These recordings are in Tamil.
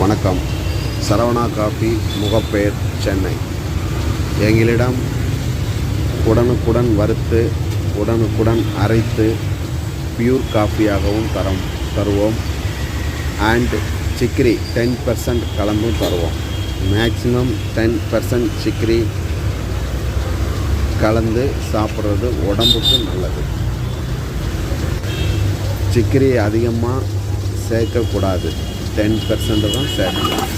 வணக்கம். சரவணா காஃபி, முகப்பேர், சென்னை. எங்களிடம் உடனுக்குடன் வறுத்து உடனுக்குடன் அரைத்து பியூர் காஃபியாகவும் தருவோம். அண்ட் சிக்கரி 10% கலந்தும் தருவோம். மேக்ஸிமம் 10% சிக்கரி கலந்து சாப்பிட்றது உடம்புக்கு நல்லது. சிக்கரி அதிகமாக சேர்க்கக்கூடாது. 10% தான் சேர்க்கணும்.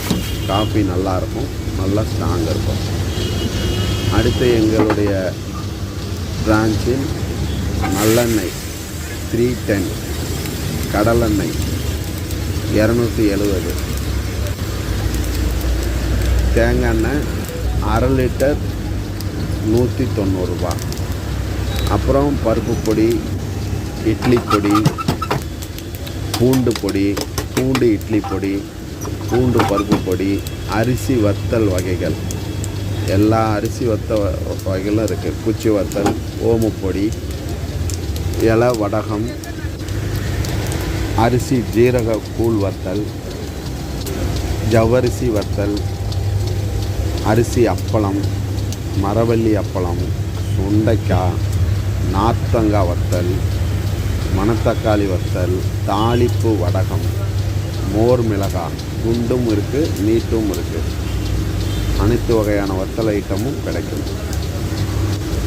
காஃபி நல்லாயிருக்கும், நல்லா ஸ்ட்ராங்காக இருக்கும். அடுத்து எங்களுடைய பிரான்ச்சில் நல்லெண்ணெய் 310, கடலெண்ணெய் 270, தேங்காய் எண்ணெய் அரை லிட்டர் 190 ரூபா. அப்புறம் பருப்பு பொடி, இட்லி பொடி, பூண்டு பொடி, பூண்டு இட்லி பொடி, பூண்டு பருப்பு பொடி, அரிசி வத்தல் வகைகள், எல்லா அரிசி வகைகளும் இருக்குது. குச்சி வத்தல், ஓமப்பொடி, இலை வடகம், அரிசி ஜீரக கூழ் வத்தல், ஜவ்வரிசி வத்தல், அரிசி அப்பளம், மரவள்ளி அப்பளம், சுண்டைக்காய், நார்த்தங்காய் வத்தல், மணத்தக்காளி வத்தல், தாளிப்பு வடகம், மோர் மிளகாய், குண்டும் இருக்குது, நீட்டும் இருக்குது. அனைத்து வகையான வத்தல் ஐட்டமும் கிடைக்கும்.